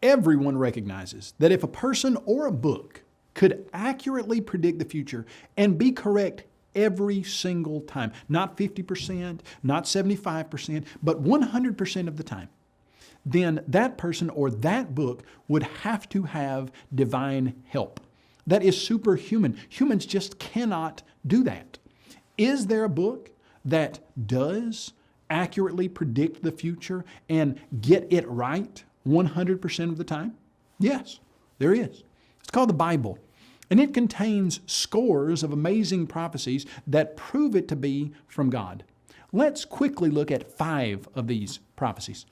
Everyone recognizes that if a person or a book could accurately predict the future and be correct every single time, not 50%, not 75%, but 100% of the time, then that person or that book would have to have divine help. That is superhuman. Humans just cannot do that. Is there a book that does accurately predict the future and get it right 100% of the time? Yes, there is. It's called the Bible, and it contains scores of amazing prophecies that prove it to be from God. Let's quickly look at 5 of these prophecies.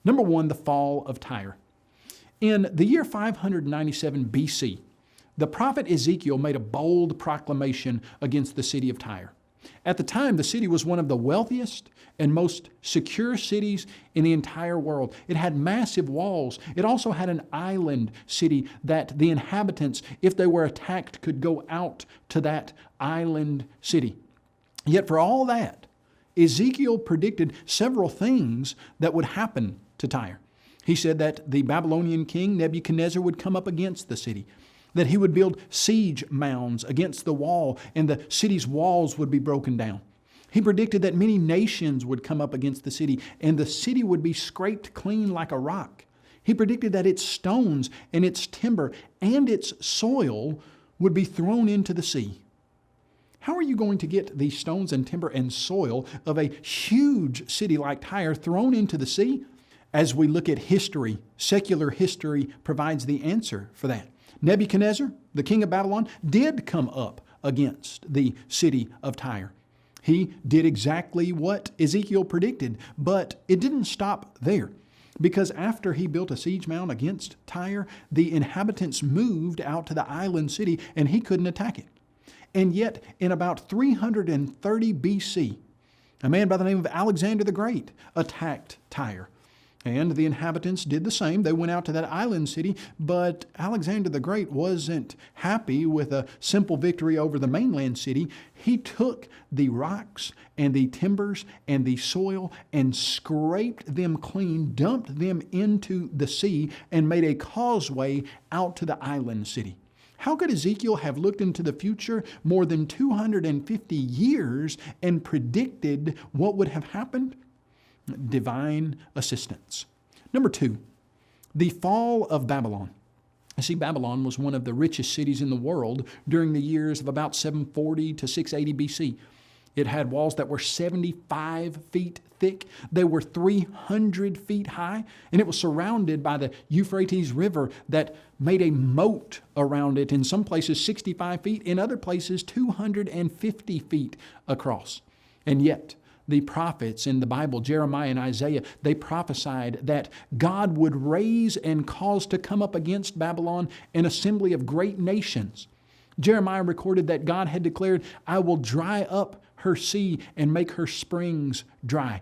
Number 1, the Fall of Tyre. In the year 597 BC, the prophet Ezekiel made a bold proclamation against the city of Tyre. At the time, the city was one of the wealthiest and most secure cities in the entire world. It had massive walls. It also had an island city that the inhabitants, if they were attacked, could go out to that island city. Yet for all that, Ezekiel predicted several things that would happen to Tyre. He said that the Babylonian king Nebuchadnezzar would come up against the city, that he would build siege mounds against the wall, and the city's walls would be broken down. He predicted that many nations would come up against the city, and the city would be scraped clean like a rock. He predicted that its stones and its timber and its soil would be thrown into the sea. How are you going to get these stones and timber and soil of a huge city like Tyre thrown into the sea? As we look at history, secular history provides the answer for that. Nebuchadnezzar, the king of Babylon, did come up against the city of Tyre. He did exactly what Ezekiel predicted, but it didn't stop there. Because after he built a siege mound against Tyre, the inhabitants moved out to the island city and he couldn't attack it. And yet, in about 330 BC, a man by the name of Alexander the Great attacked Tyre. And the inhabitants did the same. They went out to that island city, but Alexander the Great wasn't happy with a simple victory over the mainland city. He took the rocks and the timbers and the soil and scraped them clean, dumped them into the sea, and made a causeway out to the island city. How could Ezekiel have looked into the future more than 250 years and predicted what would have happened? Divine assistance. Number 2, the fall of Babylon. See, Babylon was one of the richest cities in the world during the years of about 740 to 680 BC. It had walls that were 75 feet thick. They were 300 feet high, and it was surrounded by the Euphrates River that made a moat around it, in some places 65 feet, in other places 250 feet across. And yet, the prophets in the Bible, Jeremiah and Isaiah, they prophesied that God would raise and cause to come up against Babylon an assembly of great nations. Jeremiah recorded that God had declared, "I will dry up her sea and make her springs dry."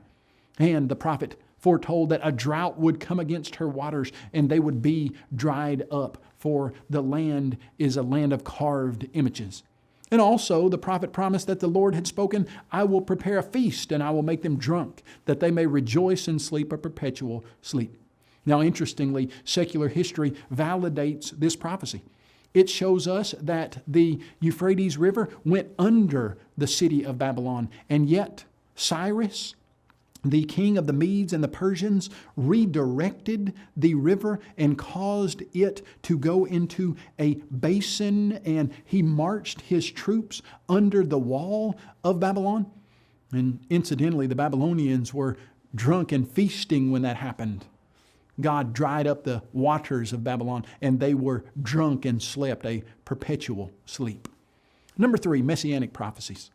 And the prophet foretold that a drought would come against her waters and they would be dried up, for the land is a land of carved images. And also the prophet promised that the Lord had spoken, "I will prepare a feast and I will make them drunk, that they may rejoice and sleep a perpetual sleep." Now, interestingly, secular history validates this prophecy. It shows us that the Euphrates River went under the city of Babylon, and yet Cyrus, the king of the Medes and the Persians, redirected the river and caused it to go into a basin, and he marched his troops under the wall of Babylon. And incidentally, the Babylonians were drunk and feasting when that happened. God dried up the waters of Babylon, and they were drunk and slept a perpetual sleep. Number 3, messianic prophecies.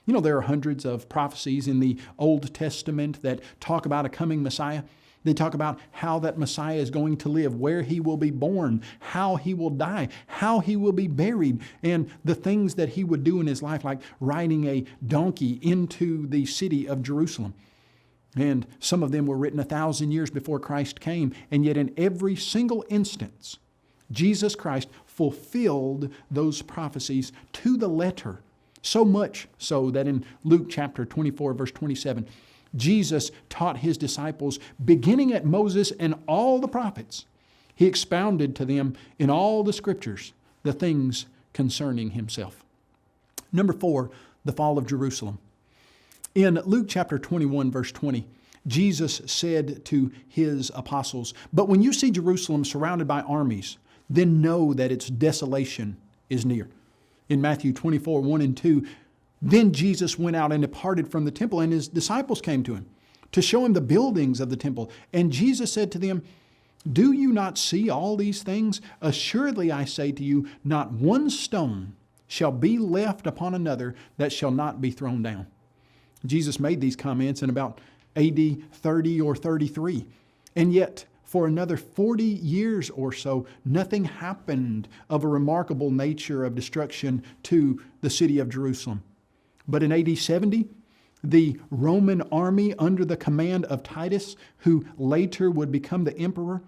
You know, there are hundreds of prophecies in the Old Testament that talk about a coming Messiah. They talk about how that Messiah is going to live, where he will be born, how he will die, how he will be buried, and the things that he would do in his life, like riding a donkey into the city of Jerusalem. And some of them were written 1,000 years before Christ came, and yet in every single instance, Jesus Christ fulfilled those prophecies to the letter. So much so that in Luke chapter 24, verse 27, Jesus taught his disciples, beginning at Moses and all the prophets, He expounded to them in all the scriptures the things concerning himself. Number 4, the fall of Jerusalem. In Luke chapter 21, verse 20, Jesus said to his apostles, "But when you see Jerusalem surrounded by armies, then know that its desolation is near." In Matthew 24, 1 and 2, then Jesus went out and departed from the temple, and his disciples came to him to show him the buildings of the temple. And Jesus said to them, "Do you not see all these things? Assuredly I say to you, not one stone shall be left upon another that shall not be thrown down." Jesus made these comments in about AD 30 or 33. And yet, for another 40 years or so, nothing happened of a remarkable nature of destruction to the city of Jerusalem. But in AD 70, the Roman army under the command of Titus, who later would become the emperor,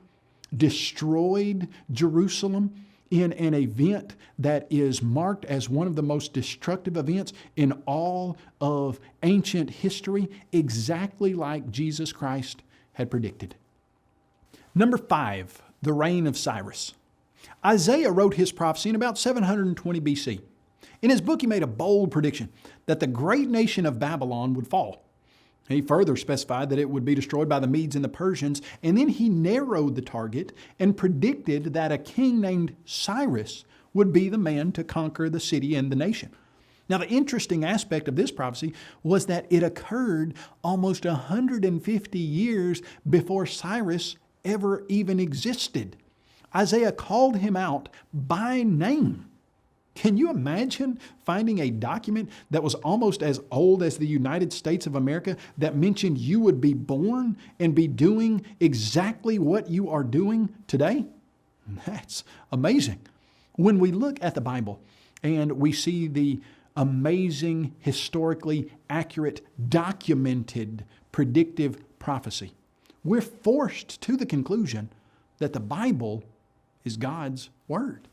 destroyed Jerusalem in an event that is marked as one of the most destructive events in all of ancient history, exactly like Jesus Christ had predicted. Number 5, the reign of Cyrus. Isaiah wrote his prophecy in about 720 BC. In his book, he made a bold prediction that the great nation of Babylon would fall. He further specified that it would be destroyed by the Medes and the Persians, and then he narrowed the target and predicted that a king named Cyrus would be the man to conquer the city and the nation. Now, the interesting aspect of this prophecy was that it occurred almost 150 years before Cyrus ever even existed. Isaiah called him out by name. Can you imagine finding a document that was almost as old as the United States of America that mentioned you would be born and be doing exactly what you are doing today? That's amazing. When we look at the Bible and we see the amazing, historically accurate, documented, predictive prophecy, we're forced to the conclusion that the Bible is God's Word.